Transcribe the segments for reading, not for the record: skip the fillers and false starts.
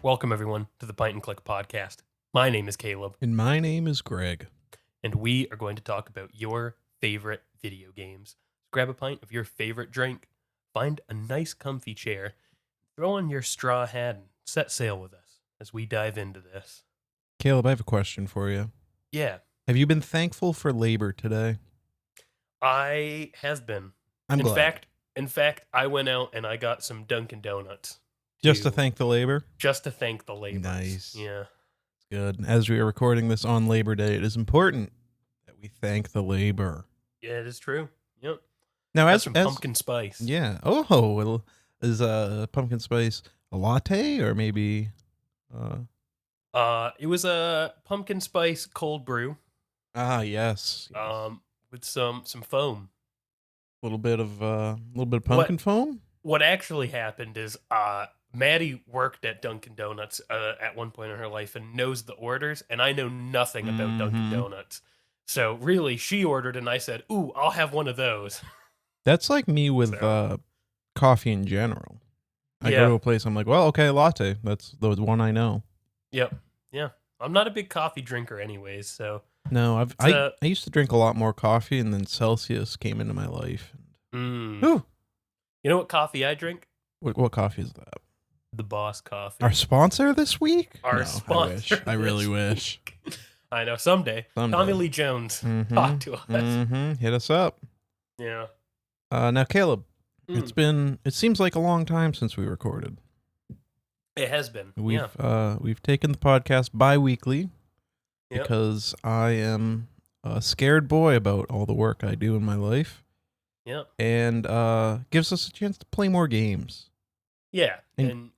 Welcome, everyone, to the Pint and Click podcast. My name is Caleb, And my name is Greg. and we are going to talk about your favorite video games. Grab a pint of your favorite drink, find a nice comfy chair, throw on your straw hat, and set sail with us as we dive into this. Caleb, I have a question for you. Yeah, Have you been thankful for labor today? I have been. I'm glad. In fact, I went out and I got some Dunkin' Donuts. Just to thank the labor? Just to thank the laborers. Nice. Yeah. Good. As we are recording this on Labor Day, it is important that we thank the labor. Yeah, it is true. Yep. Now, Got some pumpkin spice. Yeah. Oh, well, is pumpkin spice a latte or maybe? It was a pumpkin spice cold brew. Yes. With some foam. A little bit of pumpkin foam. What actually happened is Maddie worked at Dunkin' Donuts at one point in her life and knows the orders, and I know nothing about Dunkin' Donuts. So really, she ordered, and I said, "Ooh, I'll have one of those." That's like me with coffee in general. I go to a place, I'm like, well, okay, latte. That's the one I know. Yep. Yeah. I'm not a big coffee drinker anyways, so. No, I used to drink a lot more coffee, and then Celsius came into my life. You know what coffee I drink? What coffee is that? The Boss Coffee. Our sponsor this week? Our sponsor. I really wish. I know, someday. Tommy Lee Jones, talk to us. Hit us up. Yeah. Now, Caleb, it seems like a long time since we recorded. It has been. We've taken the podcast bi-weekly because I am a scared boy about all the work I do in my life. Yeah. And gives us a chance to play more games. Yeah. And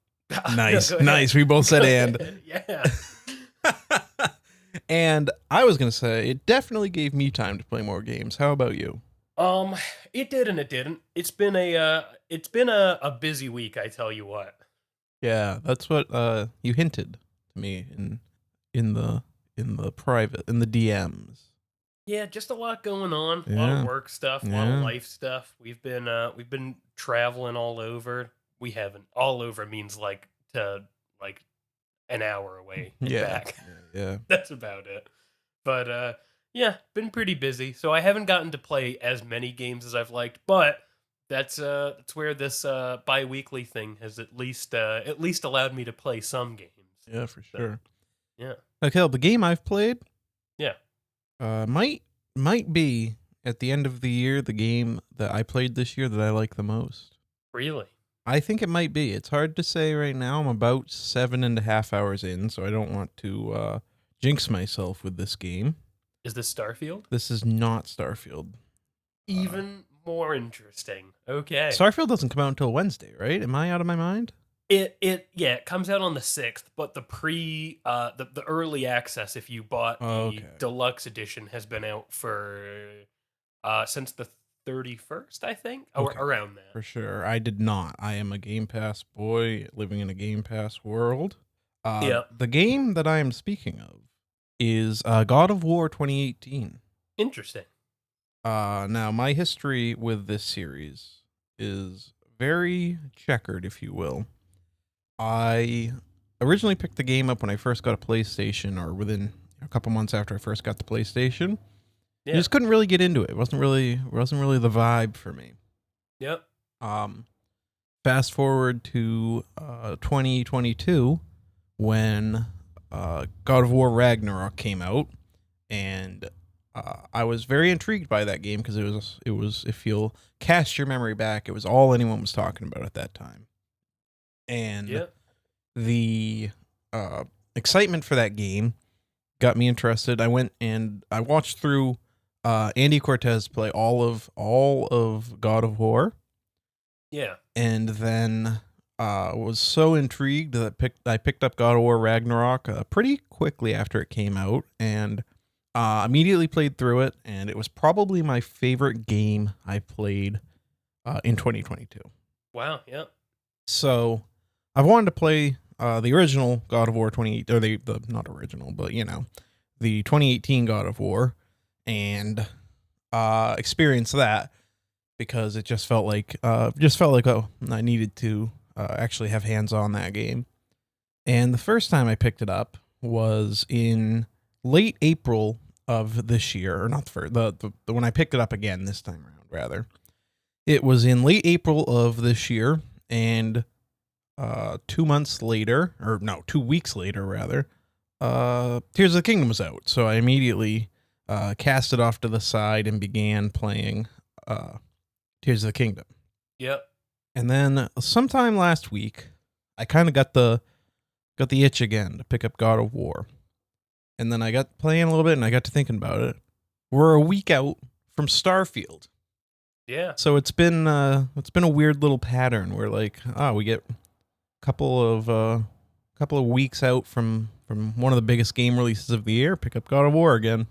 nice. We both said and. Yeah. And I was gonna say it definitely gave me time to play more games. How about you? It did and it didn't. It's been a busy week, I tell you what. Yeah, that's what you hinted to me in the private, in the DMs. Yeah, just a lot going on. A lot of work stuff, a lot of life stuff. We've been traveling all over. We haven't. All over means like an hour away and back. Yeah. That's about it. But been pretty busy. So I haven't gotten to play as many games as I've liked, but that's where this bi-weekly thing has at least allowed me to play some games. Yeah, for sure. Yeah. Okay, the game I've played, might be at the end of the year the game that I played this year that I like the most. Really? I think it might be. It's hard to say right now. I'm about 7.5 hours in, so I don't want to jinx myself with this game. Is this Starfield? This is not Starfield. Even more interesting. Okay. Starfield doesn't come out until Wednesday, right? Am I out of my mind? It comes out on the 6th, but the the early access, if you bought the deluxe edition, has been out for since the 31st, I think, or around that. For sure. I did not. I am a Game Pass boy living in a Game Pass world. The game that I am speaking of is God of War 2018. Interesting. Now, my history with this series is very checkered, if you will. I originally picked the game up when I first got a PlayStation, or within a couple months after I first got the PlayStation. I just couldn't really get into it. It wasn't really the vibe for me. Yep. Fast forward to 2022 when God of War Ragnarok came out, and I was very intrigued by that game because it was if you'll cast your memory back, it was all anyone was talking about at that time. And the excitement for that game got me interested. I went and I watched through Andy Cortez play all of God of War. Yeah. And then was so intrigued that I picked up God of War Ragnarok pretty quickly after it came out, and immediately played through it, and it was probably my favorite game I played in 2022. Wow, yeah. So I've wanted to play the original God of War 2018, or the not original, but the 2018 God of War, and experience that, because it just felt like I needed to actually have hands on that game. And the first time I picked it up was in late April of this year, or not the first, the when I picked it up again this time around, rather. It was in late April of this year, and 2 months later, or no, 2 weeks later, rather, Tears of the Kingdom was out. So I immediately cast it off to the side and began playing Tears of the Kingdom. Yep. And then sometime last week, I kind of got the itch again to pick up God of War. And then I got playing a little bit and I got to thinking about it. We're a week out from Starfield. Yeah. So it's been a weird little pattern where like, we get a couple of weeks out from one of the biggest game releases of the year, pick up God of War again.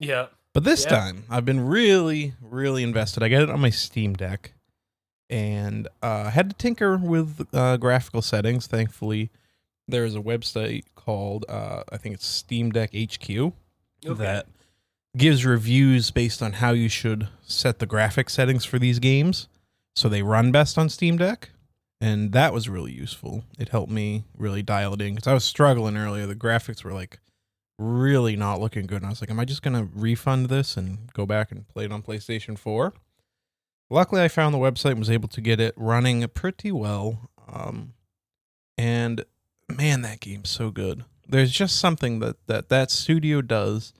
Yeah. But this Yeah. time I've been really, really invested. I got it on my Steam Deck and had to tinker with graphical settings. Thankfully, there is a website called, I think it's Steam Deck HQ, Okay. that gives reviews based on how you should set the graphic settings for these games so they run best on Steam Deck. And that was really useful. It helped me really dial it in because I was struggling earlier. The graphics were like really not looking good. And I was like, am I just going to refund this and go back and play it on PlayStation 4? Luckily, I found the website and was able to get it running pretty well. And man, that game's so good. There's just something that studio does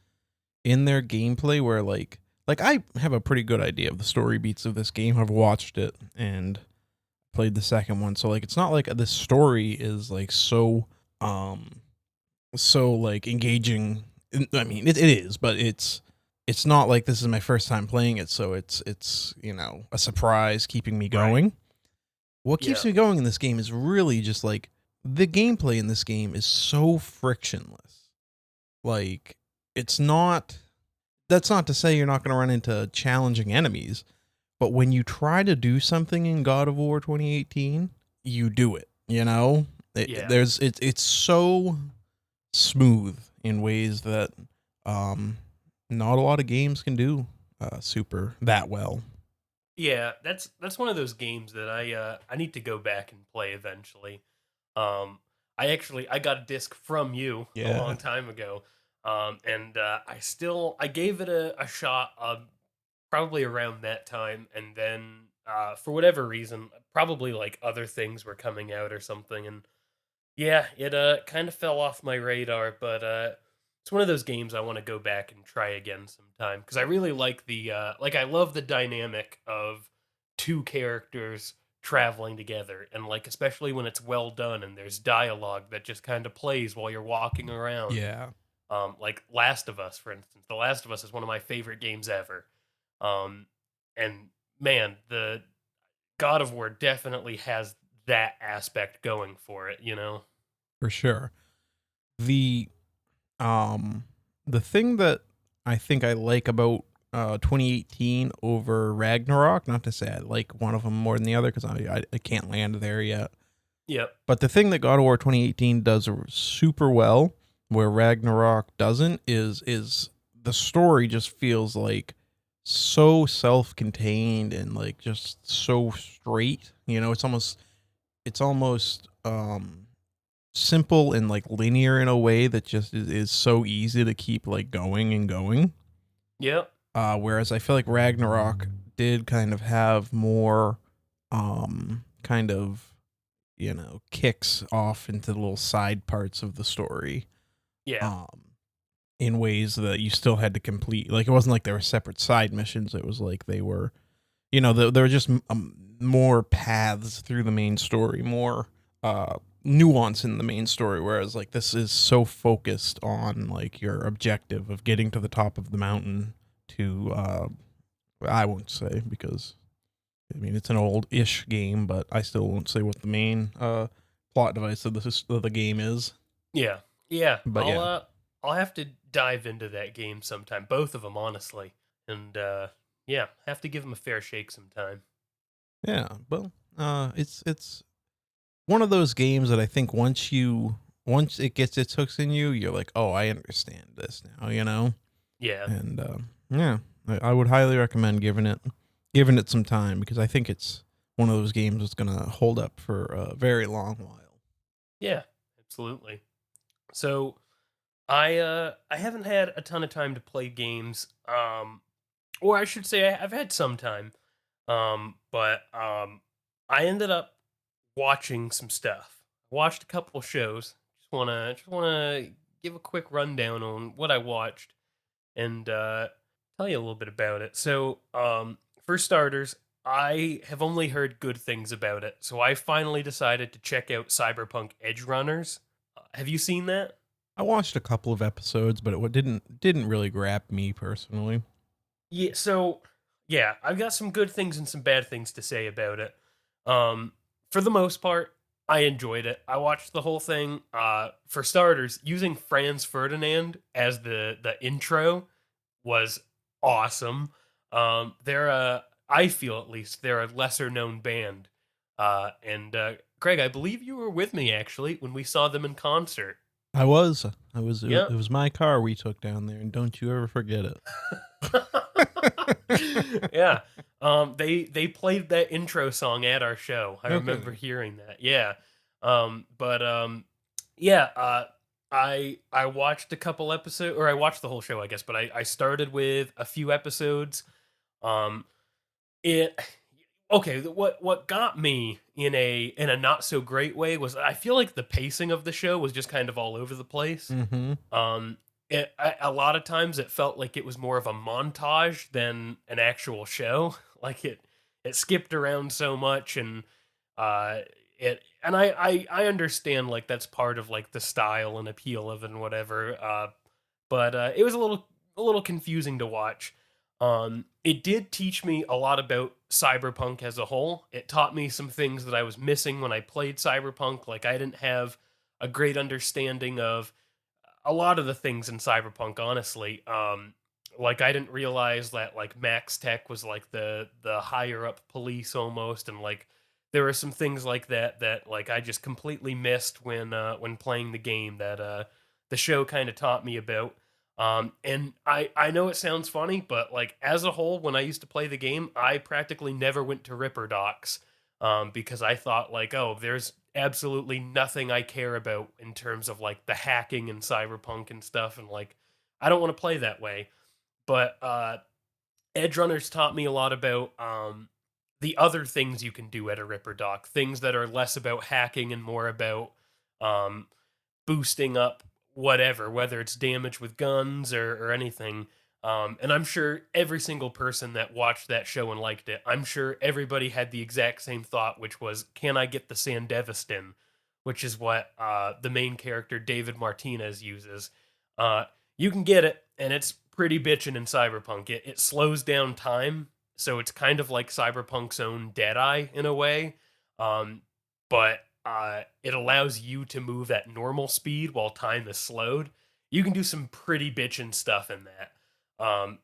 in their gameplay where like I have a pretty good idea of the story beats of this game. I've watched it and played the second one. So like it's not like the story is like so like engaging. I mean, it is, but it's not like this is my first time playing it, so it's a surprise keeping me Right. going. What keeps Yeah. me going in this game is really just like the gameplay in this game is so frictionless. Like it's not that's not to say you're not going to run into challenging enemies, but when you try to do something in God of War 2018, you do it, you know? Yeah. It's so smooth in ways that not a lot of games can do super that well. Yeah, that's one of those games that I need to go back and play eventually. I got a disc from you a Yeah. long time ago, and I gave it a shot, probably around that time, and then for whatever reason, probably like other things were coming out or something, and yeah, it kind of fell off my radar, but it's one of those games I want to go back and try again sometime because I really like I love the dynamic of two characters traveling together, and like especially when it's well done and there's dialogue that just kind of plays while you're walking around. Yeah. Like Last of Us, for instance. The Last of Us is one of my favorite games ever. Um, and man, the God of War definitely has that aspect going for it, you know? For sure. The um the thing that I think I like about 2018 over Ragnarok, not to say I like one of them more than the other because I can't land there yet. Yep. But the thing that God of War 2018 does super well, where Ragnarok doesn't, is the story just feels like so self-contained and like just so straight. You know, it's almost simple and like linear in a way that just is so easy to keep like going and going. Yep. Whereas I feel like Ragnarok did kind of have more kind of kicks off into the little side parts of the story Yeah. um in ways that you still had to complete. Like it wasn't like there were separate side missions. It was like they were there were just more paths through the main story, more nuance in the main story, whereas like this is so focused on like your objective of getting to the top of the mountain to I won't say because I mean, it's an old-ish game, but I still won't say what the main plot device of the game is. Yeah. Yeah. But yeah, I'll have to dive into that game sometime. Both of them, honestly. And yeah, have to give them a fair shake sometime. yeah. Well, it's one of those games that I think once it gets its hooks in you, you're like, oh, I understand this now, Yeah. And yeah, I would highly recommend giving it some time because I think it's one of those games that's gonna hold up for a very long while. Yeah. absolutely. So I haven't had a ton of time to play games. Or I should say I've had some time. But I ended up watching some stuff. Watched a couple shows. Just wanna give a quick rundown on what I watched and tell you a little bit about it. So for starters, I have only heard good things about it. So I finally decided to check out Cyberpunk Edge Runners. Have you seen that? I watched a couple of episodes, but it didn't really grab me personally. Yeah, I've got some good things and some bad things to say about it. Um, for the most part, I enjoyed it. I watched the whole thing. For starters, using Franz Ferdinand as the intro was awesome. They're I feel at least they're a lesser known band. And Greg, I believe you were with me actually when we saw them in concert. It Yep. was my car we took down there, and don't you ever forget it. Yeah. They played that intro song at our show. I remember Okay. hearing that. Yeah. But yeah, I watched a couple episodes or I watched the whole show, I guess, but I started with a few episodes. Um it okay, what got me in a not so great way was I feel like the pacing of the show was just kind of all over the place. Mhm. Um, a lot of times it felt like it was more of a montage than an actual show. Like it skipped around so much, and uh, I understand like that's part of like the style and appeal of it and whatever. But it was a little confusing to watch. It did teach me a lot about Cyberpunk as a whole. It taught me some things that I was missing when I played Cyberpunk. Like I didn't have a great understanding of a lot of the things in Cyberpunk, honestly. Like I didn't realize that like Max Tech was like the higher up police almost, and like there were some things like that like I just completely missed when playing the game that the show kind of taught me about. And I know it sounds funny, but like as a whole, when I used to play the game, I practically never went to Ripper Docks because I thought like, oh, there's absolutely nothing I care about in terms of like the hacking and cyberpunk and stuff, and like I don't want to play that way. But Edge Runners taught me a lot about the other things you can do at a Ripper Dock, things that are less about hacking and more about um, boosting up whatever, whether it's damage with guns or anything. And I'm sure every single person that watched that show and liked it, I'm sure everybody had the exact same thought, which was, can I get the Sandevistan? Which is what the main character, David Martinez, uses. Uh, you can get it, and it's pretty bitchin' in Cyberpunk. It slows down time, so it's kind of like Cyberpunk's own Deadeye in a way. But it allows you to move at normal speed while time is slowed. You can do some pretty bitchin' stuff in that.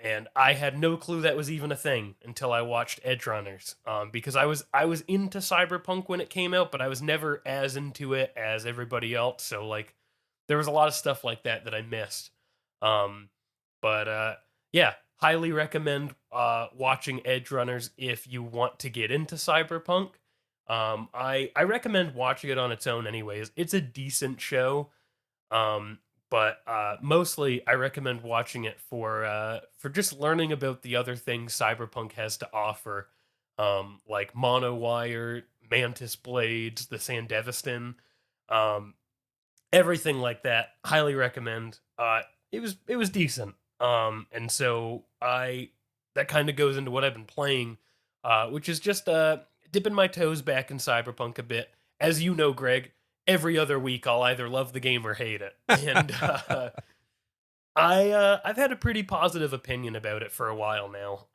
And I had no clue that was even a thing until I watched Edge Runners. Because I was into Cyberpunk when it came out, but I was never as into it as everybody else. So like there was a lot of stuff like that that I missed. Um, but yeah, highly recommend watching Edge Runners if you want to get into Cyberpunk. I recommend watching it on its own anyways. It's a decent show. Um, but mostly I recommend watching it for just learning about the other things Cyberpunk has to offer. Like monowire, mantis blades, the Sandevistan, um, everything like that. Highly recommend. It was decent. And so I that kind of goes into what I've been playing, which is just dipping my toes back in Cyberpunk a bit. As you know, Greg, every other week I'll either love the game or hate it, and I've had a pretty positive opinion about it for a while now.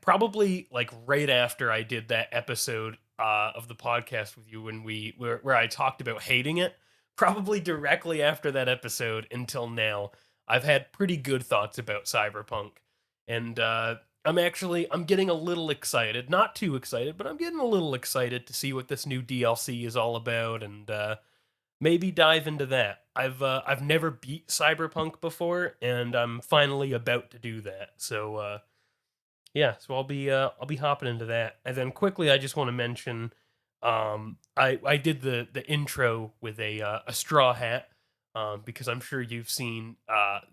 Probably like right after I did that episode of the podcast with you when where I talked about hating it, probably directly after that episode until now, I've had pretty good thoughts about Cyberpunk, and I'm getting a little excited, not too excited, but I'm getting a little excited to see what this new DLC is all about, and maybe dive into that. I've never beat Cyberpunk before, and I'm finally about to do that. So yeah, so I'll be hopping into that. And then quickly I just want to mention I did the intro with a straw hat, because I'm sure you've seen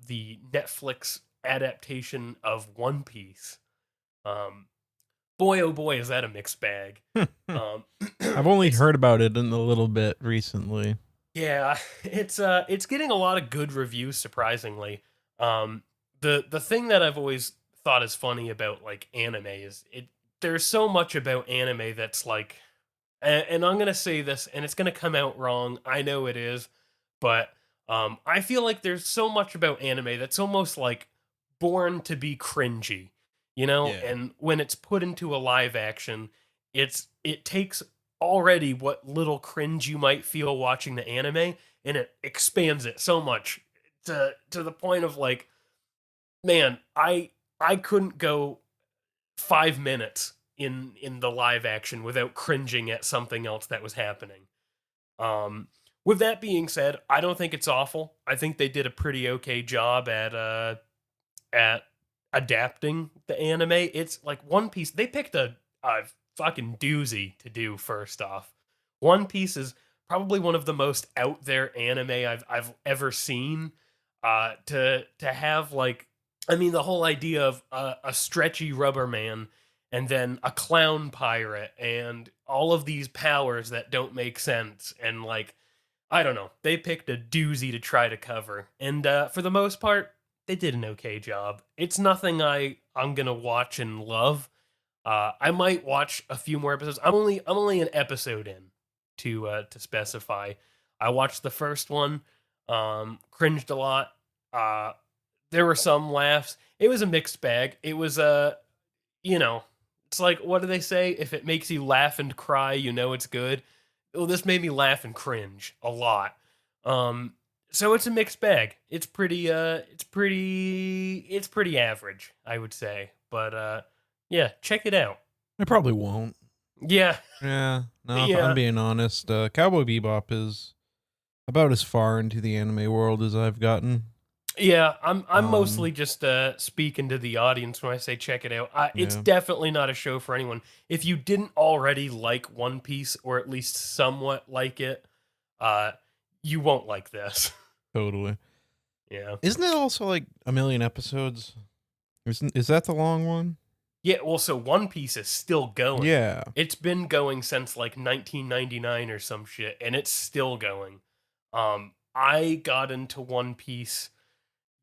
the Netflix adaptation of One Piece. Um, Boy, oh boy, is that a mixed bag. Um, I've only it's heard about it in a little bit recently. Yeah, it's getting a lot of good reviews, surprisingly. Um, the thing that I've always thought is funny about like anime is there's so much about anime that's like, and I'm gonna say this, and it's gonna come out wrong. I know it is, but I feel like there's so much about anime that's almost like born to be cringy, you know. Yeah. And when it's put into a live action, it takes already what little cringe you might feel watching the anime, and it expands it so much to the point of like, man, I couldn't go 5 minutes in the live action without cringing at something else that was happening. Um, with that being said, I don't think it's awful. I think they did a pretty okay job at adapting the anime. It's like One Piece. They picked a fucking doozy to do. First off, One Piece is probably one of the most out there anime I've ever seen. To have like, I mean, the whole idea of a stretchy rubber man and then a clown pirate and all of these powers that don't make sense, and like, I don't know. They picked a doozy to try to cover, and for the most part, they did an okay job. It's nothing I'm gonna watch and love. I might watch a few more episodes. I'm only an episode in to specify. I watched the first one, cringed a lot. Uh, there were some laughs. It was a mixed bag. It was you know, it's like, what do they say? If it makes you laugh and cry, you know it's good. Well, this made me laugh and cringe a lot. Um, so it's a mixed bag. It's pretty average, I would say. But yeah, check it out. I probably won't. Yeah, Yeah. No, if I'm yeah, being honest, Cowboy Bebop is about as far into the anime world as I've gotten. yeah. I'm Um, mostly just speaking to the audience when I say check it out. It's yeah, definitely not a show for anyone. If you didn't already like One Piece, or at least somewhat like it, uh, you won't like this. totally. Yeah. Isn't it also like a million episodes? Is that the long one? Yeah, well, so One Piece is still going. Yeah. It's been going since like 1999 or some shit, and it's still going. I got into One Piece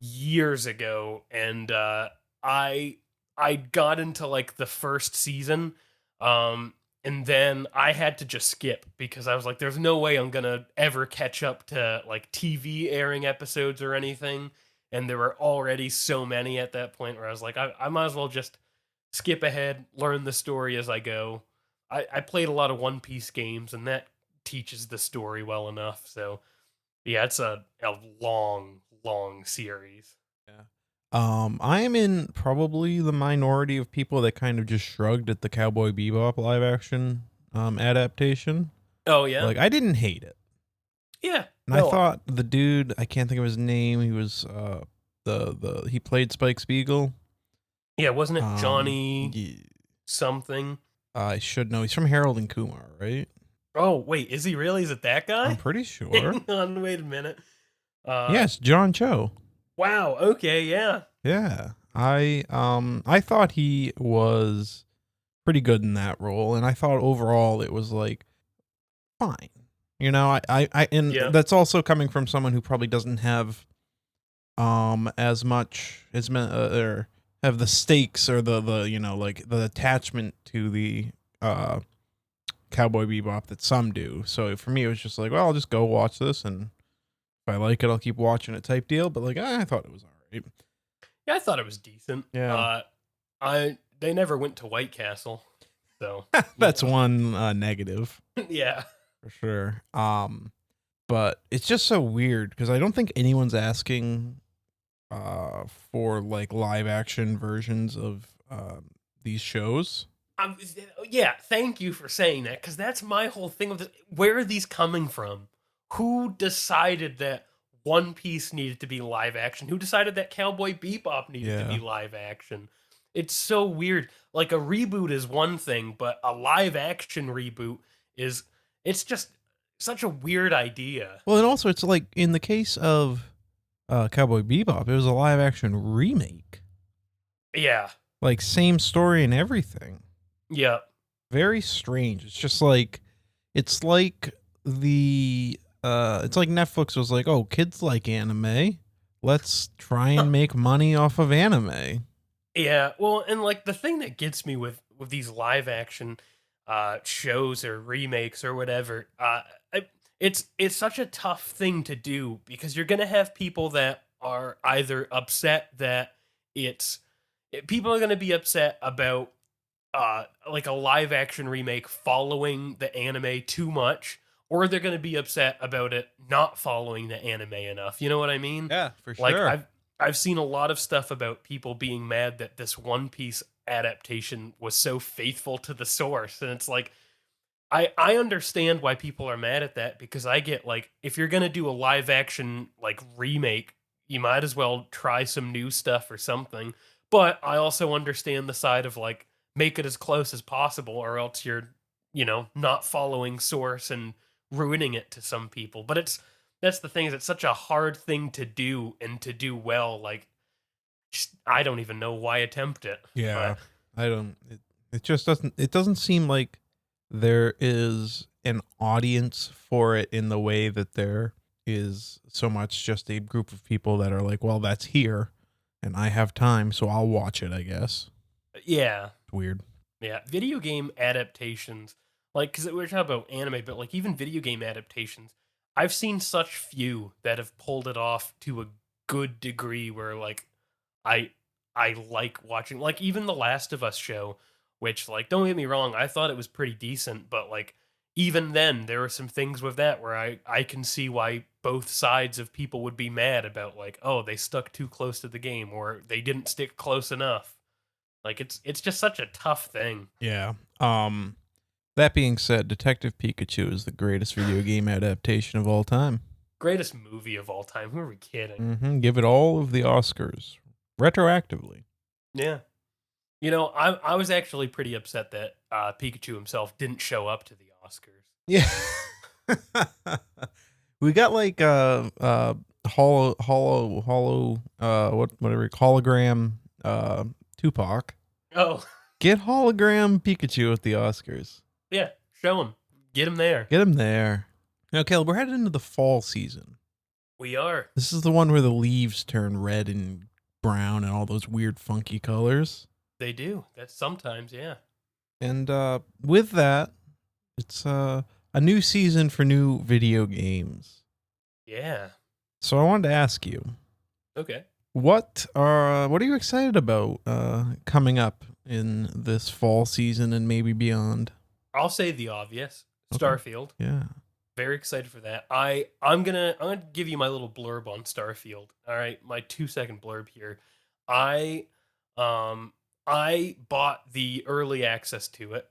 years ago, and I I got into like the first season, and then I had to just skip because I was like, "There's no way I'm gonna ever catch up to like TV airing episodes or anything." And there were already so many at that point where I was like, I might as well just skip ahead, learn the story as I go. I played a lot of One Piece games, and that teaches the story well enough. So yeah, it's a long, long series. Yeah. I am in probably the minority of people that kind of just shrugged at the Cowboy Bebop live action adaptation. Oh yeah, Like I didn't hate it. yeah. And I No, thought the dude, I can't think of his name, he was the he played Spike Spiegel. yeah. Wasn't it Johnny Yeah, something? I should know. He's from Harold and Kumar, right? Oh wait, is he really? Is it that I'm guy? pretty sure. Hang on, wait a minute. Uh, Yes, John Cho. wow. Okay, yeah. Yeah. I thought he was pretty good in that role, and I thought overall it was like fine. You know, and Yeah. that's also coming from someone who probably doesn't have as much or have the stakes or the you know like the attachment to the uh Cowboy Bebop that some do. So for me it was just like, well, I'll just go watch this, and if I like it I'll keep watching it type deal, but like I thought it was all right. Yeah, I thought it was decent. Yeah. I they never went to White Castle, so you That's know. one negative Yeah. for sure. But it's just so weird because I don't think anyone's asking for like live action versions of these shows. Um, yeah, thank you for saying that, because that's my whole thing with this. Where are these coming from? Who decided that One Piece needed to be live action? Who decided that Cowboy Bebop needed to be Yeah. live action? It's so weird. Like, a reboot is one thing, but a live action reboot is it's just such a weird idea. Well, and also it's like in the case of Cowboy Bebop, it was a live action remake. Yeah. Like same story and everything. Yeah. Very strange. It's like it's like Netflix was like, "Oh, kids like anime. Let's try and make money off of anime." Yeah, well, and like the thing that gets me with these live action shows or remakes or whatever, it's such a tough thing to do because you're gonna have people that are either upset that it's people are gonna be upset about like a live action remake following the anime too much, or they're gonna be upset about it not following the anime enough. You know what I mean? Yeah, for Like sure. I've seen a lot of stuff about people being mad that this One Piece adaptation was so faithful to the source, and it's like I understand why people are mad at that because I get like if you're gonna do a live action like remake, you might as well try some new stuff or something. But I also understand the side of like make it as close as possible, or else you're not following source and ruining it to some people. But that's the thing is it's such a hard thing to do and to do well. Like just, I don't even know why attempt it, Yeah. but I don't it just doesn't seem like there is an audience for it in the way that there is so much just a group of people that are like, "Well, that's here and I have time, so I'll watch it, I guess." yeah. It's weird. Yeah, video game adaptations, like, because we're talking about anime, but like even video game adaptations, I've seen such few that have pulled it off to a good degree where like I I like watching, like even the Last of Us show, which like don't get me wrong, I thought it was pretty decent, but like even then there were some things with that where I can see why both sides of people would be mad about like, oh, they stuck too close to the game or they didn't stick close enough. Like it's just such a tough thing. Yeah. That being said, Detective Pikachu is the greatest video game adaptation of all time. Greatest movie of all time. Who are we kidding? Give it all of the Oscars retroactively. Yeah. You know, I was actually pretty upset that Pikachu himself didn't show up to the Oscars. Yeah. We got like whatever hologram Tupac. Oh, Get hologram Pikachu at the Oscars. yeah. Show him. Get him there. Get him there. Now, Caleb, we're headed into the fall season. We are. This is the one where the leaves turn red and brown and all those weird funky colors. They do. That's sometimes, yeah. And with that, it's a new season for new video games. Yeah. So I wanted to ask you, Okay. what are you excited about coming up in this fall season and maybe beyond? I'll say the obvious. Okay. Starfield. Yeah. Very excited for that. I'm gonna give you my little blurb on Starfield. All right, my 2 second blurb here. I um I bought the early access to it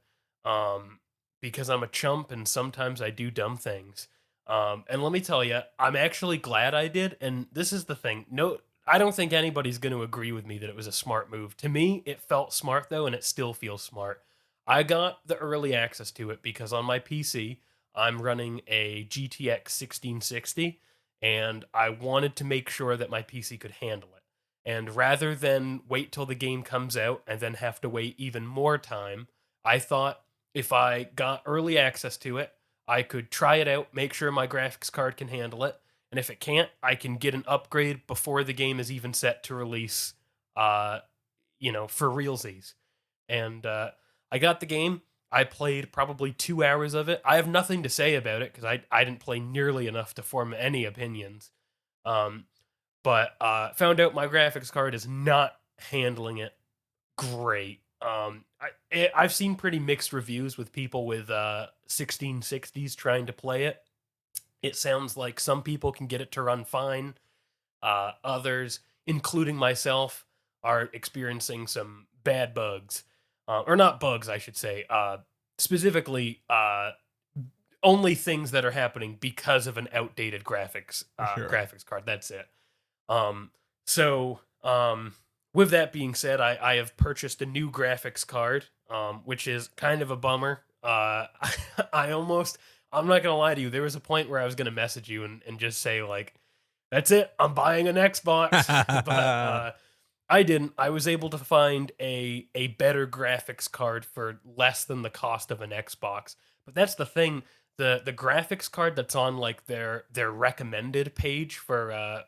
because I'm a chump and sometimes I do dumb things. And let me tell you, I'm actually glad I did. And this is the thing. No, I don't think anybody's going to agree with me that it was a smart move. To me, it felt smart though, and it still feels smart. I got the early access to it because on my PC, I'm running a GTX 1660 and I wanted to make sure that my PC could handle it. And rather than wait till the game comes out and then have to wait even more time, I thought if I got early access to it, I could try it out, make sure my graphics card can handle it, and if it can't, I can get an upgrade before the game is even set to release uh for realsies. And I got the game. I played probably 2 hours of it. I have nothing to say about it because I didn't play nearly enough to form any opinions. Um, but found out my graphics card is not handling it great. I've seen pretty mixed reviews with people with 1660s trying to play it. It sounds like some people can get it to run fine. Others, including myself, are experiencing some bad bugs, or not bugs, I should say. Specifically, only things that are happening because of an outdated For sure. graphics card. That's it. Um, so, with that being said, I have purchased a new graphics card, which is kind of a bummer. I almost, I'm not gonna lie to you. There was a point where I was gonna message you and just say like, "That's it. I'm buying an Xbox." But I didn't. I was able to find a better graphics card for less than the cost of an Xbox. But that's the thing. The graphics card that's on like their recommended page for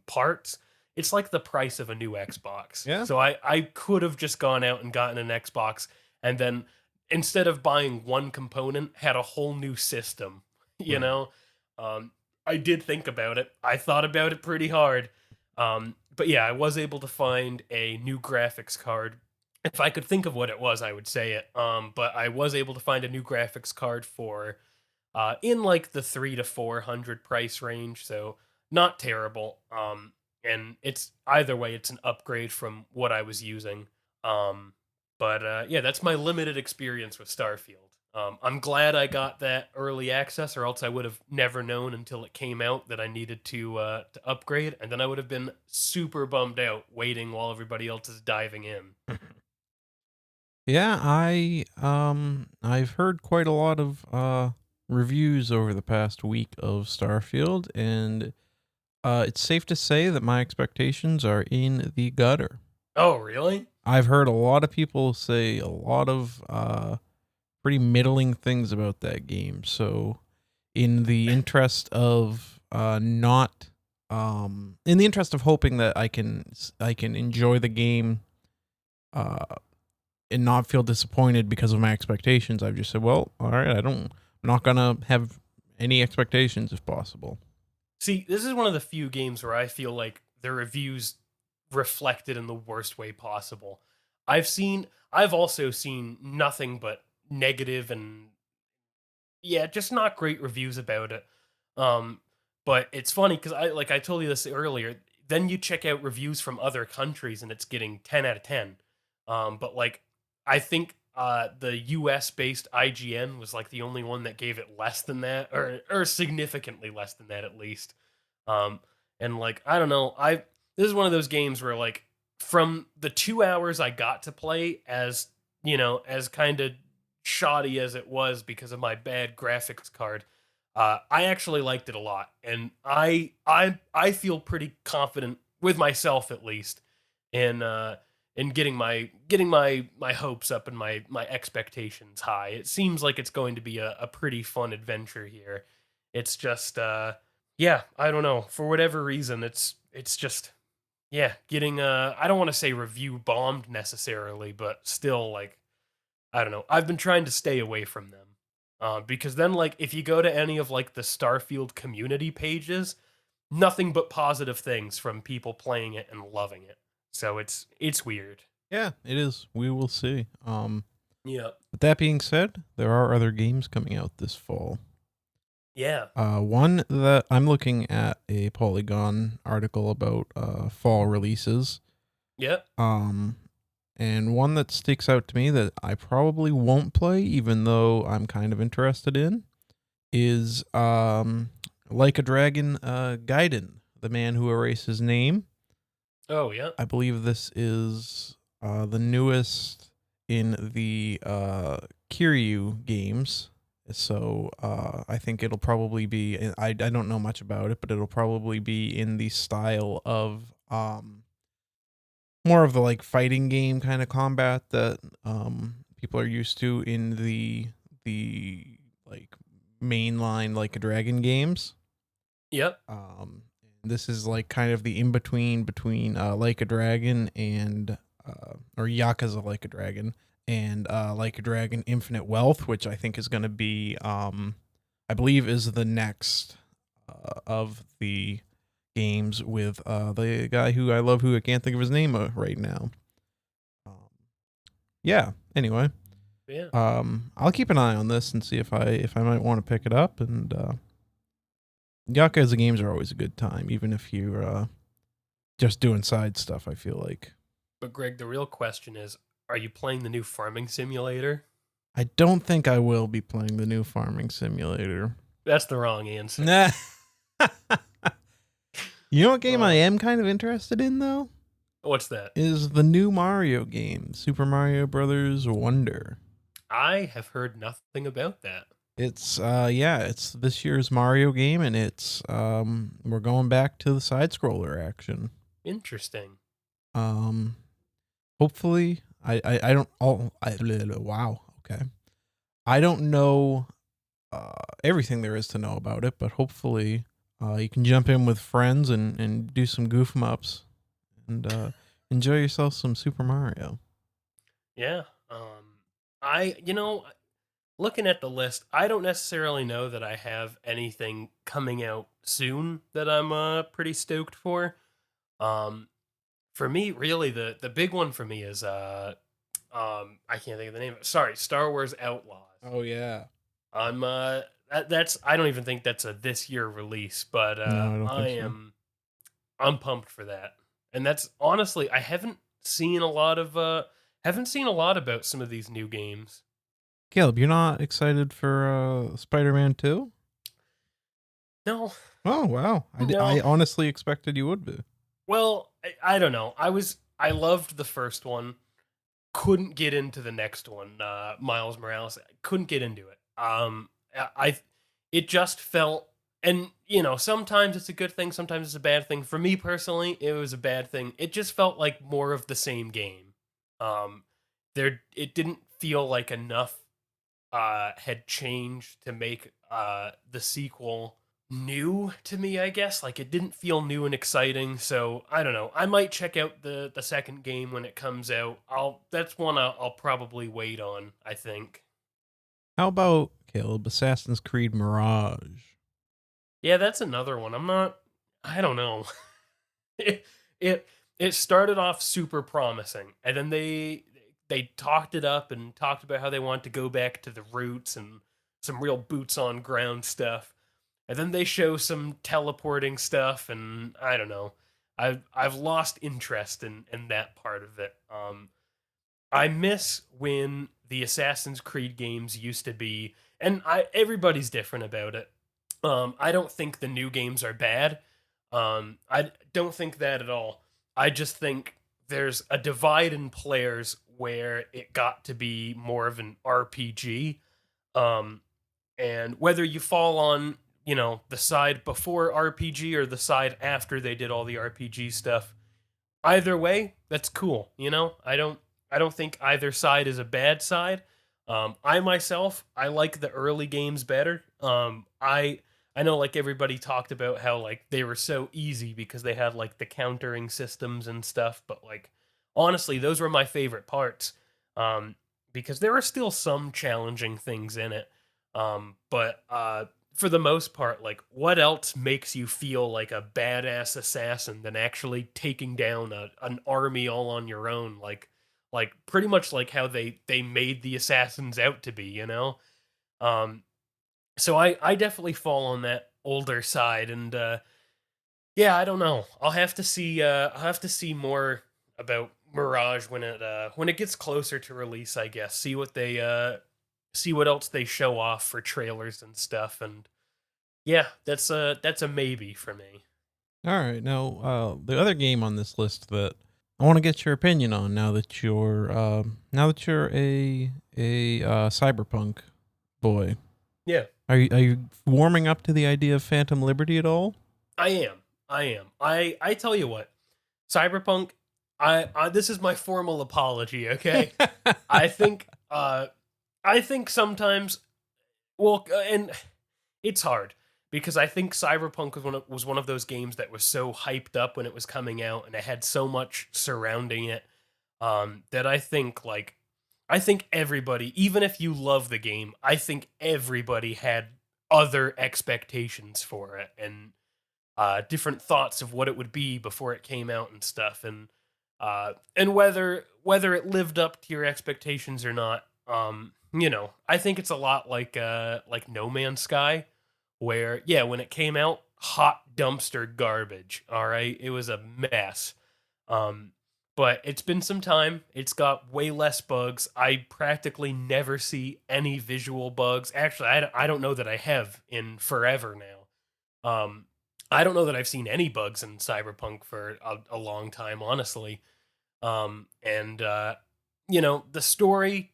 parts, it's like the price of a new Xbox. Yeah. So I could have just gone out and gotten an Xbox and then instead of buying one component, had a whole new system. You Right. know, I did think about it. I thought about it pretty hard. But yeah, I was able to find a new graphics card. If I could think of what it was, I would say it. But I was able to find a new graphics card for in like the 3 to 400 price range, so not terrible. And it's either way, it's an upgrade from what I was using. Um, but yeah, that's my limited experience with Starfield. I'm glad I got that early access, or else I would have never known until it came out that I needed to upgrade, and then I would have been super bummed out waiting while everybody else is diving in. Yeah, I've heard quite a lot of reviews over the past week of Starfield, and it's safe to say that my expectations are in the gutter. Oh, really? I've heard a lot of people say a lot of pretty middling things about that game. So, in the interest of not in the interest of hoping that I can enjoy the game uh and not feel disappointed because of my expectations, I've just said, well, all right, I'm not gonna have any expectations if possible. See, this is one of the few games where I feel like the reviews reflected in the worst way possible. I've also seen nothing but negative and yeah, just not great reviews about it. Um, but it's funny because I told you this earlier. Then you check out reviews from other countries and it's getting 10 out of 10. But like I think the US based IGN was like the only one that gave it less than that, or significantly less than that at least. Um, and like I don't know, I this is one of those games where like from the 2 hours I got to play, as you know, as kind of shoddy as it was because of my bad graphics card, I actually liked it a lot, and I feel pretty confident with myself at least in getting my hopes up and my expectations high. It seems like it's going to be a pretty fun adventure here. It's just yeah, I don't know. For whatever reason, it's just yeah, getting I don't want to say review bombed necessarily, but still like I don't know. I've been trying to stay away from them. Because then like if you go to any of like the Starfield community pages, nothing but positive things from people playing it and loving it. So it's weird. Yeah, it is. We will see. Yeah. With that being said, there are other games coming out this fall. Yeah. One that I'm looking at a Polygon article about fall releases. Yeah. Um, and one that sticks out to me that I probably won't play, even though I'm kind of interested in, is Like a Dragon Gaiden, the man who erased his name. Oh yeah. I believe this is the newest in the Kiryu games. So I think it'll probably be. I don't know much about it, but it'll probably be in the style of more of the like fighting game kind of combat that people are used to in the like mainline Like a Dragon games. Yep. This is like kind of the in between Like a Dragon and or Yakuza Like a Dragon and Like a Dragon Infinite Wealth, which I think is going to be I believe is the next of the games with the guy who I love, who I can't think of his name right now. Um, yeah. Anyway, Yeah. I'll keep an eye on this and see if I might want to pick it up. And Yakuza games are always a good time, even if you're just doing side stuff. I feel like But Greg, the real question is, are you playing the new farming simulator? I don't think I will be playing the new farming simulator. That's the wrong answer. Nah. You know what game I Uh, am kind of interested in though? what's that? Is the new Mario game, Super Mario Brothers Wonder. I have heard nothing about that. It's yeah, it's this year's Mario game, and it's we're going back to the side scroller action. Interesting. Um Hopefully I don't wow, okay. I don't know everything there is to know about it, but hopefully you can jump in with friends and do some goof 'em ups and enjoy yourself some Super Mario. Yeah. I looking at the list, I don't necessarily know that I have anything coming out soon that I'm pretty stoked for. Um for me, really the big one for me is I can't think of the name. Sorry, Star Wars Outlaws. Oh yeah. I'm that's I don't even think that's a this year release, but No, I don't think so. I'm pumped for that. And that's honestly I haven't seen a lot about some of these new games. Caleb, you're not excited for Spider-Man 2? No, Oh wow. I no. honestly expected you would be. Well, I don't know. I loved the first one. Couldn't get into the next one. Miles Morales. Couldn't get into it. It just felt, and sometimes it's a good thing, sometimes it's a bad thing. For me personally, it was a bad thing. It just felt like more of the same game. Um, it didn't feel like enough had changed to make the sequel new to me, I guess. Like it didn't feel new and exciting, so I don't know. I might check out the second game when it comes out. That's one I'll probably wait on, I think. How about Caleb Assassin's Creed Mirage? Yeah, that's another one. I don't know. it it it started off super promising, and then they talked it up and talked about how they want to go back to the roots and some real boots on ground stuff. And then they show some teleporting stuff, and I don't know. I've lost interest in that part of it. I miss when the Assassin's Creed games used to be, and I everybody's different about it. I don't think the new games are bad. I don't think that at all. I just think there's a divide in players where it got to be more of an RPG. Um, and whether you fall on the side before RPG or the side after they did all the RPG stuff, either way that's cool. I don't think either side is a bad side. I myself, I like the early games better. I know like everybody talked about how like they were so easy because they had like the countering systems and stuff, but like honestly those were my favorite parts. um because there are still some challenging things in it. But for the most part, like what else makes you feel like a badass assassin than actually taking down an army all on your own, like pretty much like how they made the assassins out to be. um so I definitely fall on that older side, and yeah, I don't know. I'll have to see more about Mirage when it gets closer to release, I guess. See what else they show off for trailers and stuff, and yeah, that's a maybe for me. All right, now the other game on this list that I want to get your opinion on now that you're a Cyberpunk boy. Yeah, Are you warming up to the idea of Phantom Liberty at all? I am. I am. I tell you what, Cyberpunk. I this is my formal apology. Okay, I think I think sometimes, well, and it's hard because I think Cyberpunk was one of those games that was so hyped up when it was coming out, and it had so much surrounding it, that I think everybody, even if you love the game, I think everybody had other expectations for it, and different thoughts of what it would be before it came out and stuff, and whether it lived up to your expectations or not. I think it's a lot like No Man's Sky, where yeah, when it came out, hot dumpster garbage. All right, it was a mess. Um, but it's been some time. It's got way less bugs. I practically never see any visual bugs. Actually, I don't know that I have in forever now. I don't know that I've seen any bugs in Cyberpunk for a long time, honestly. And the story.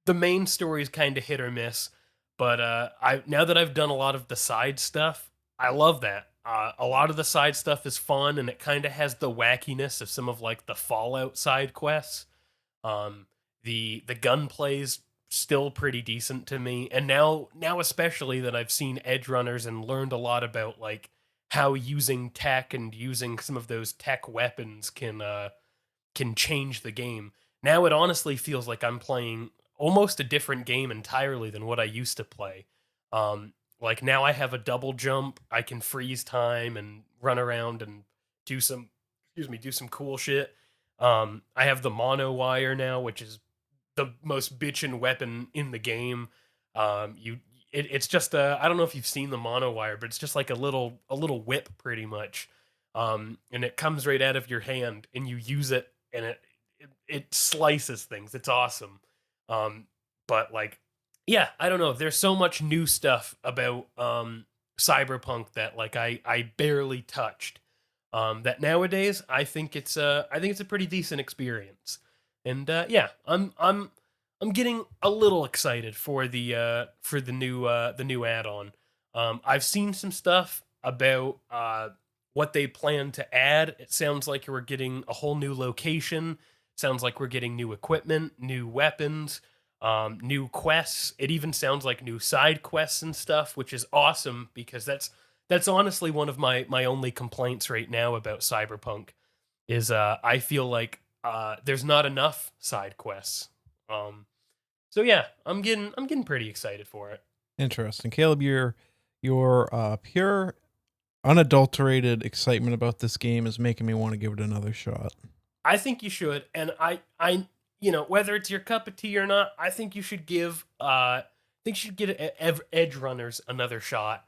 the main story is kind of hit or miss, but I now that I've done a lot of the side stuff, I love that. A lot of the side stuff is fun, and it kind of has the wackiness of some of like the Fallout side quests. Um, the gunplay's still pretty decent to me, and now especially that I've seen Edge Runners and learned a lot about like how using tech and using some of those tech weapons can change the game. Now it honestly feels like I'm playing almost a different game entirely than what I used to play. Like now I have a double jump, I can freeze time and run around and do some do some cool shit. I have the mono wire now, which is the most bitchin' weapon in the game. It's just I don't know if you've seen the mono wire, but it's just like a little whip pretty much. And it comes right out of your hand, and you use it, and it slices things. It's awesome. Um, but like, yeah, I don't know. There's so much new stuff about Cyberpunk that like I barely touched. That nowadays I think it's a pretty decent experience. And yeah, I'm getting a little excited for the new add-on. I've seen some stuff about what they plan to add. It sounds like we're getting a whole new location. Sounds like we're getting new equipment, new weapons, new quests. It even sounds like new side quests and stuff, which is awesome because that's honestly one of my only complaints right now about Cyberpunk is I feel like there's not enough side quests. Um, so yeah, I'm getting pretty excited for it. Interesting, Caleb. Your pure, unadulterated excitement about this game is making me want to give it another shot. I think you should, and I whether it's your cup of tea or not, I think you should think you should get Edge Runners another shot,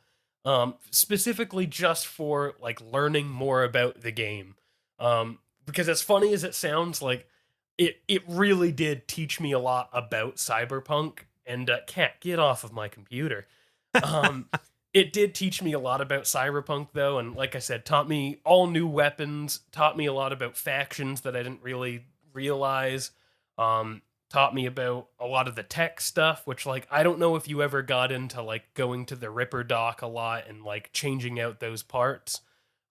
specifically just for like learning more about the game. Because as funny as it sounds, like it really did teach me a lot about Cyberpunk. And cat, get off of my computer. Um, it did teach me a lot about Cyberpunk, though, and like I said, taught me all new weapons, taught me a lot about factions that I didn't really realize, taught me about a lot of the tech stuff, which, like, I don't know if you ever got into, like, going to the Ripper dock a lot and, like, changing out those parts.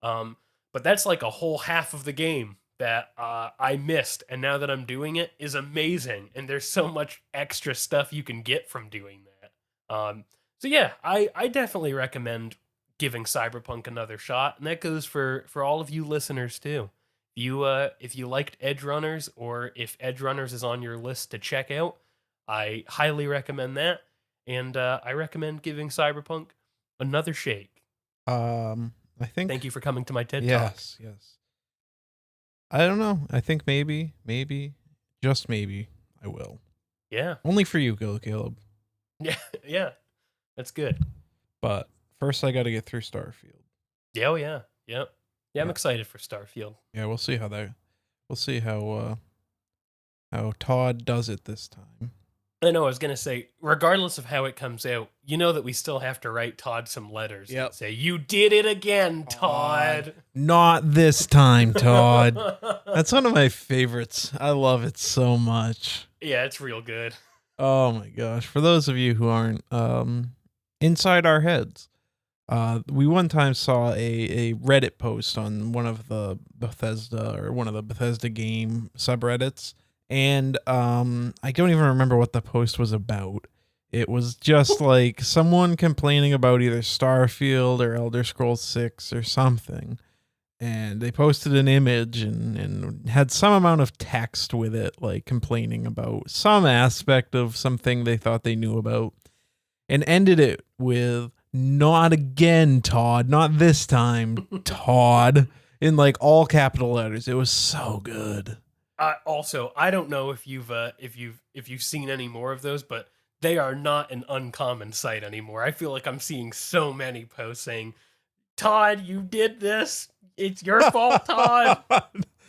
But that's, like, a whole half of the game that I missed, and now that I'm doing it is amazing, and there's so much extra stuff you can get from doing that. So yeah, I definitely recommend giving Cyberpunk another shot, and that goes for all of you listeners too. If you liked Edge Runners, or if Edge Runners is on your list to check out, I highly recommend that, and I recommend giving Cyberpunk another shake. I think Thank you for coming to my TED Talk. yes, yes. I don't know. I think maybe, just maybe, I will. Yeah, Only for you, Caleb. yeah, yeah. That's good. But first, I got to get through Starfield. Yeah, oh yeah, yep. Yeah, I'm Yeah. excited for Starfield. Yeah, we'll see how how Todd does it this time. I know. I was gonna say, regardless of how it comes out, you know that we still have to write Todd some letters. Yep. And say, "You did it again, Todd." Not this time, Todd. That's one of my favorites. I love it so much. Yeah, it's real good. Oh my gosh. For those of you who aren't inside our heads, we one time saw a Reddit post on one of the Bethesda game subreddits, and I don't even remember what the post was about. It was just like someone complaining about either Starfield or Elder Scrolls 6 or something. And they posted an image and had some amount of text with it, like complaining about some aspect of something they thought they knew about, and ended it with "Not again, Todd. Not this time, Todd," in like all capital letters. It was so good. Also, I don't know if you've seen any more of those, but they are not an uncommon sight anymore. I feel like I'm seeing so many posts saying, "Todd, you did this. It's your fault, Todd."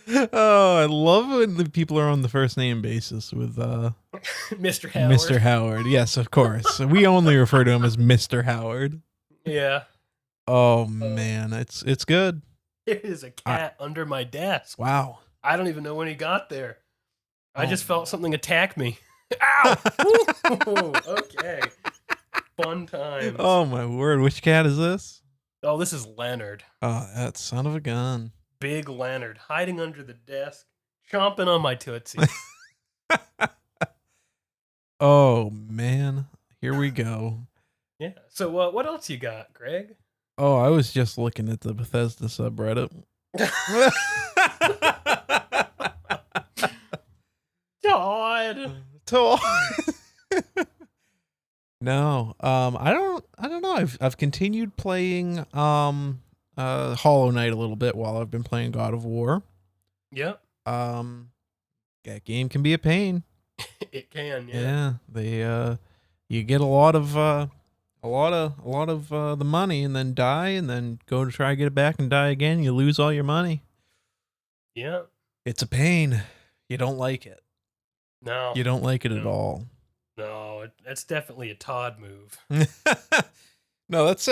Oh, I love when the people are on the first name basis with Mr. Howard. Mr. Howard. Yes, of course. We only refer to him as Mr. Howard. Yeah. Oh man, it's good. There is a cat under my desk. Wow. I don't even know when he got there. I just felt something attack me. Ow! Ooh, okay. Fun times. Oh my word! Which cat is this? Oh, this is Leonard. Oh, that son of a gun. Big Leonard hiding under the desk, chomping on my Tootsie. Oh man, here we go. Yeah. So, what else you got, Greg? Oh, I was just looking at the Bethesda subreddit. God. To- No, I don't know. I've continued playing Hollow Knight a little bit while I've been playing God of War. Yep. Um, that game can be a pain. It can. Yeah. Yeah, they you get a lot of the money and then die and then go to try to get it back and die again. You lose all your money. Yeah. It's a pain. You don't like it. No. You don't like it at No. all. No. That's definitely a Todd move. No, that's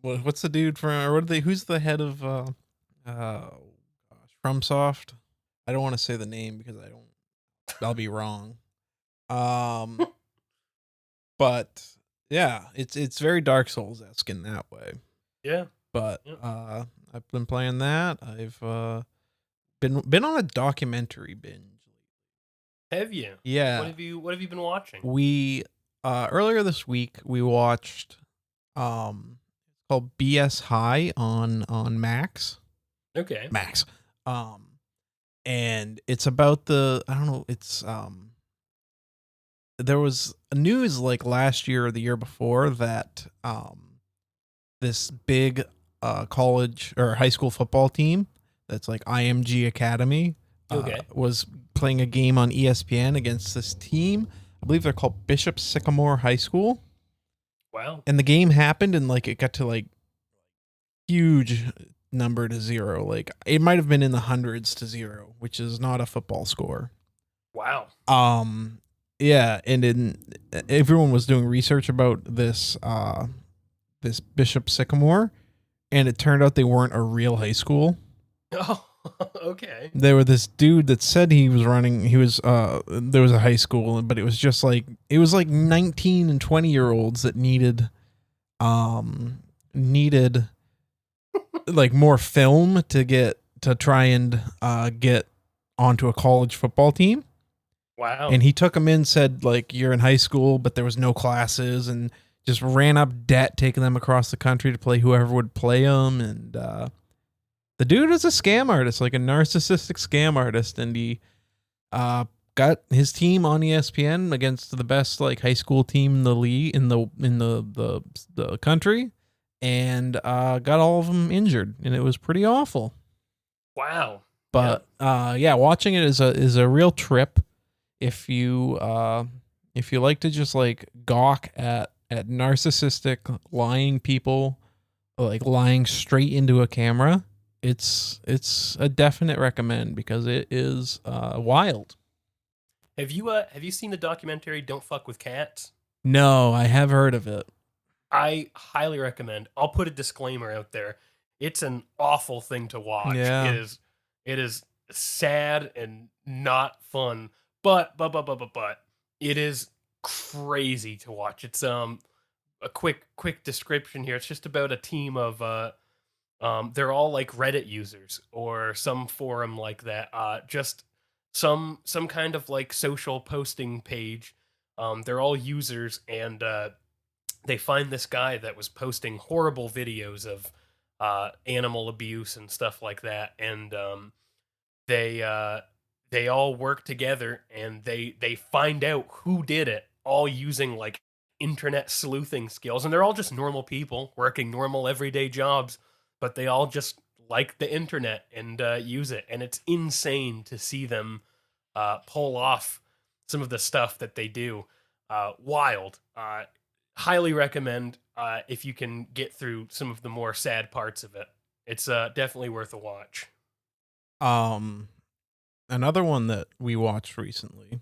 what's the dude from or what are they? Who's the head of gosh, FromSoft? I don't want to say the name because I'll be wrong. But yeah, it's very Dark Souls-esque in that way. Yeah. But Yep. I've been playing that. I've been on a documentary binge. Have you? Yeah, What have you been watching? we earlier this week we watched called BS High on Okay. Max. And it's about the I don't know, it's there was news like last year or the year before that this big college or high school football team that's like IMG Academy Okay. was playing a game on ESPN against this team. I believe they're called Bishop Sycamore High School. Wow. And the game happened and like it got to like huge number to 0. Like it might have been in the hundreds to 0, which is not a football score. Wow. Yeah, and everyone was doing research about this this Bishop Sycamore, and it turned out they weren't a real high school. Oh. Okay. There was this dude that said he was there was a high school, but it was just like 19 and 20-year-olds that needed like more film to try and get onto a college football team. Wow. And he took them in, said like you're in high school, but there was no classes, and just ran up debt, taking them across the country to play whoever would play them. And the dude is a scam artist, like a narcissistic scam artist, and he got his team on ESPN against the best like high school team in the league in the country, and got all of them injured, and it was pretty awful. Wow. But yeah, watching it is a real trip if you like to just like gawk at narcissistic lying people, like lying straight into a camera. It's a definite recommend because it is wild. Have you seen the documentary Don't Fuck with Cats? No, I have heard of it. I highly recommend. I'll put a disclaimer out there. It's an awful thing to watch. Yeah. It is sad and not fun. But it is crazy to watch. It's a quick description here. It's just about a team of they're all like Reddit users or some forum like that. Just some kind of like social posting page. They're all users, and they find this guy that was posting horrible videos of animal abuse and stuff like that, and they all work together, and they find out who did it, all using like internet sleuthing skills, and they're all just normal people working normal everyday jobs, but they all just like the internet and use it, and it's insane to see them pull off some of the stuff that they do. Wild. Highly recommend if you can get through some of the more sad parts of it. It's definitely worth a watch. Another one that we watched recently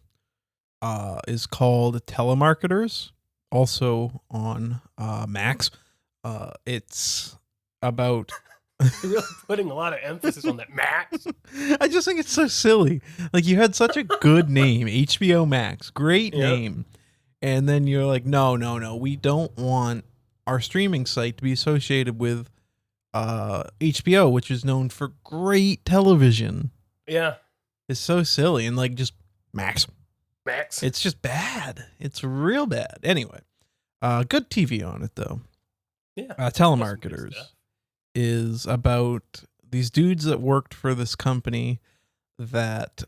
is called Telemarketers, also on Max. It's about You're really putting a lot of emphasis on that. Max. I just think it's so silly. Like, you had such a good name, HBO Max, great Yep. name, and then you're like, no, no, no, we don't want our streaming site to be associated with HBO, which is known for great television. Yeah. It's so silly, and like, just Max. Max. It's just bad. It's real bad. Anyway, good TV on it though. Yeah. Telemarketers is about these dudes that worked for this company that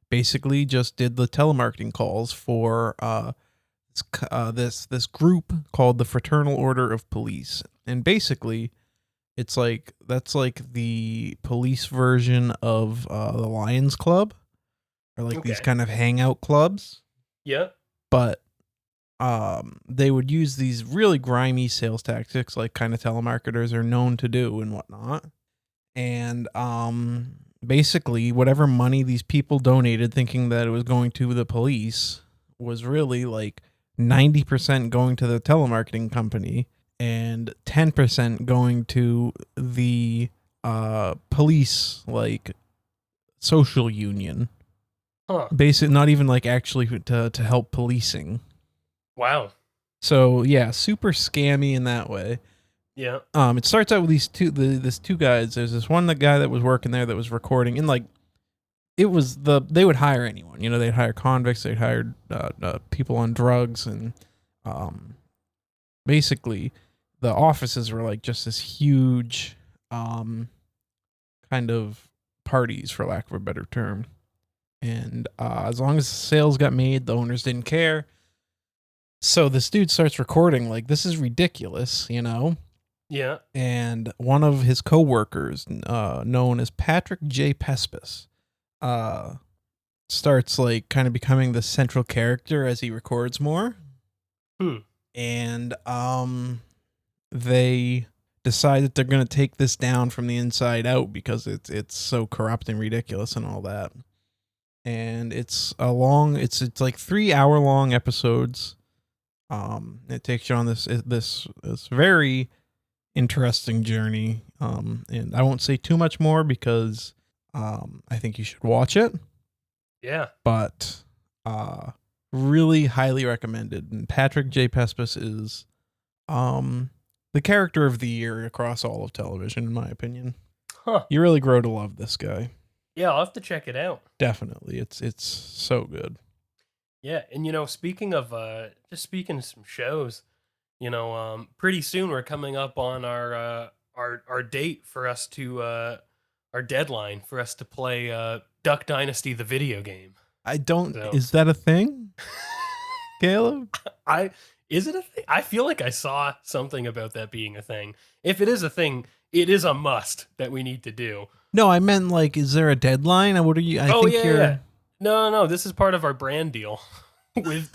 basically just did the telemarketing calls for this group called the Fraternal Order of Police, and basically it's like that's like the police version of the Lions Club, or like these Okay. kind of hangout clubs, Yeah. but they would use these really grimy sales tactics, like kind of telemarketers are known to do and whatnot. And basically, whatever money these people donated, thinking that it was going to the police, was really like 90% going to the telemarketing company and 10% going to the police, like social union. Huh. Basically, not even like actually to help policing. Wow. So yeah, super scammy in that way. Yeah. It starts out with these two guys. There's this one guy that was working there that was recording, and like they would hire anyone. You know, they'd hire convicts, they'd hire people on drugs, and basically the offices were like just this huge kind of parties, for lack of a better term. And as long as sales got made, the owners didn't care. So this dude starts recording like, this is ridiculous, you know? Yeah. And one of his coworkers, known as Patrick J. Pespis, starts like kind of becoming the central character as he records more. And they decide that they're going to take this down from the inside out because it's so corrupt and ridiculous and all that. And it's like 3 hour long episodes. It takes you on this very interesting journey. And I won't say too much more because I think you should watch it. Yeah. But really highly recommended. And Patrick J. Pespis is the character of the year across all of television, in my opinion. Huh. You really grow to love this guy. Yeah, I'll have to check it out. Definitely. It's so good. Yeah, and speaking of just speaking of some shows, pretty soon we're coming up on our date for us to our deadline for us to play Duck Dynasty the video game. Is that a thing? Caleb? Is it a thing? I feel like I saw something about that being a thing. If it is a thing, it is a must that we need to do. No, I meant like, is there a deadline? What are you? Yeah. No, this is part of our brand deal with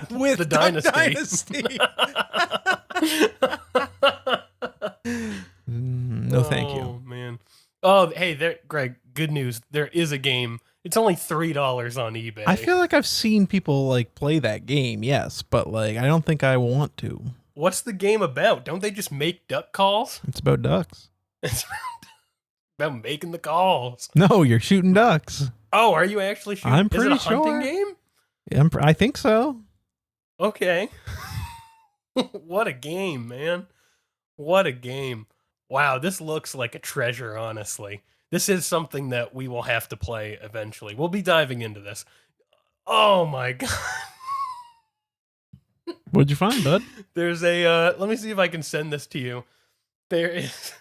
with the Dynasty. No, thank you. Oh man. Oh, hey, Greg. Good news. There is a game. It's only $3 on eBay. I feel like I've seen people like play that game. Yes, but like I don't think I want to. What's the game about? Don't they just make duck calls? It's about ducks. It's about making the calls. No, you're shooting ducks. Oh, are you actually shooting? I'm pretty Is it a hunting game? Yeah, I think so. Okay. What a game, man. What a game. Wow, this looks like a treasure, honestly. This is something that we will have to play eventually. We'll be diving into this. Oh my god. What'd you find, bud? There's a let me see if I can send this to you. There is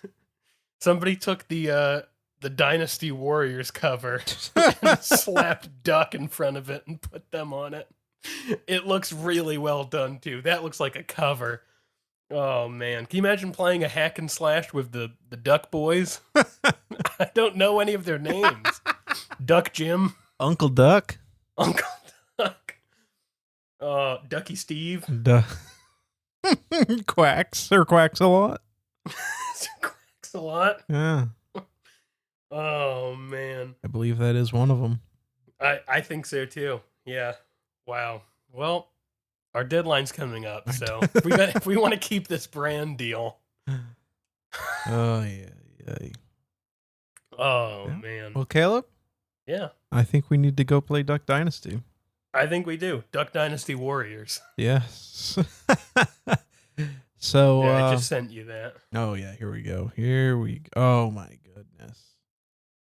somebody took the Dynasty Warriors cover and slapped duck in front of it and put them on it. It looks really well done too. That looks like a cover. Oh man, can you imagine playing a hack and slash with the Duck Boys? I don't know any of their names. Duck Jim, Uncle Duck, Uncle Duck, Ducky Steve, Quacks a lot. Quacks a lot. Yeah. Oh man, I believe that is one of them. I think so too. Yeah. Wow. Well, our deadline's coming up, so if we want to keep this brand deal. Oh yeah. ay. Oh Yeah. man. Well, Caleb, Yeah. I think we need to go play Duck Dynasty. I think we do. Duck Dynasty Warriors. Yes. So, Yeah, I just sent you that. oh yeah, here we go. Here we go. Oh my goodness.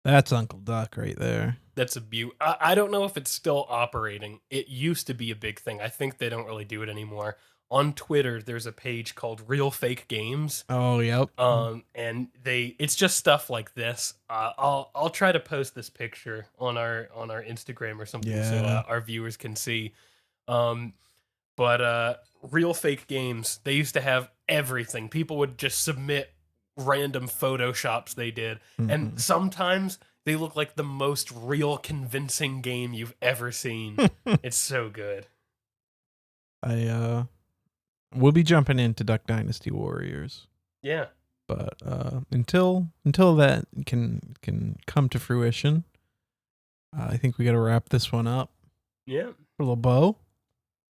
That's Uncle Duck right there. That's a beaut. I don't know if it's still operating. It used to be a big thing. I think they don't really do it anymore. On Twitter, there's a page called Real Fake Games. Oh, yep. And it's just stuff like this. I'll try to post this picture on our Instagram or something so Yeah. our viewers can see. But Real Fake Games, they used to have everything. People would just submit random photoshops they did, and Mhm. sometimes they look like the most real, convincing game you've ever seen. It's so good. We'll be jumping into Duck Dynasty Warriors. Yeah. But until that can come to fruition, I think we got to wrap this one up. Yeah. A little bow,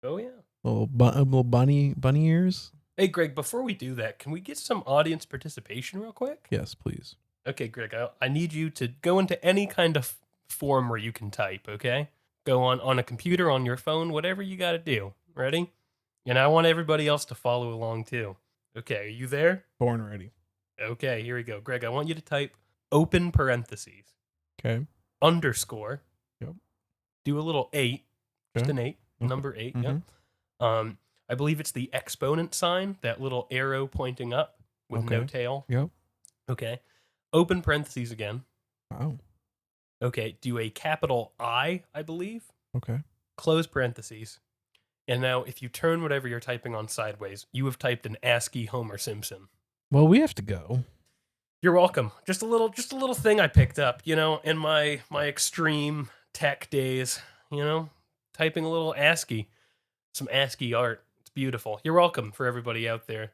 Oh yeah. little bunny ears. Hey Greg, before we do that, can we get some audience participation real quick? Yes, please. Okay, Greg, I need you to go into any kind of form where you can type, okay? Go on a computer, on your phone, whatever you got to do. Ready? And I want everybody else to follow along too. Okay, are you there? Born ready. Okay, here we go. Greg, I want you to type open parentheses, Okay. underscore, Yep. do a little 8, just Okay. an 8, Okay. number 8, Mhm. yep. I believe it's the exponent sign, that little arrow pointing up with no Okay. tail. Yep. Okay. Open parentheses again. Wow. Okay, do a capital I believe. Okay. Close parentheses. And now if you turn whatever you're typing on sideways, you have typed an ASCII Homer Simpson. Well, we have to go. You're welcome. Just a little thing I picked up, in my extreme tech days, typing a little ASCII, some ASCII art. It's beautiful. You're welcome for everybody out there.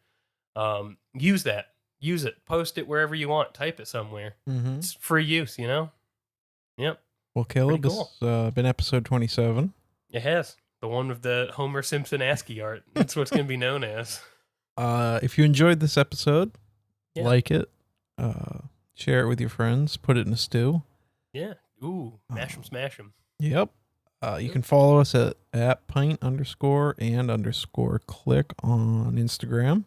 Use that. Use it. Post it wherever you want. Type it somewhere. Mm-hmm. It's free use, Yep. Well, Caleb, Pretty cool. this has been episode 27. It has. The one with the Homer Simpson ASCII art. That's what's going to be known as. If you enjoyed this episode, Yeah. like it, share it with your friends, put it in a stew. Yeah. Ooh, mash 'em, smash 'em. Yep. You can follow us at pint_and_click on Instagram.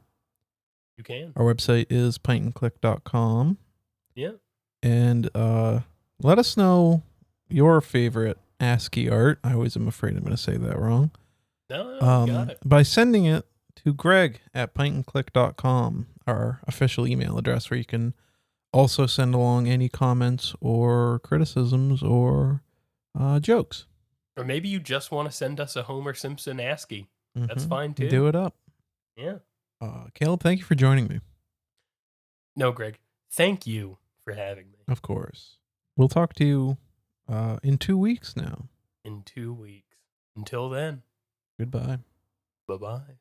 You can. Our website is pintandclick.com. Yeah. And let us know your favorite ASCII art. I always am afraid I'm going to say that wrong. No, you got it. By sending it to Greg at pintandclick.com, our official email address, where you can also send along any comments or criticisms or jokes. Or maybe you just want to send us a Homer Simpson ASCII. That's Mhm. fine too. Do it up. Yeah. Caleb, thank you for joining me. No, Greg. Thank you for having me. Of course. We'll talk to you in 2 weeks now. In 2 weeks. Until then, Goodbye. bye-bye.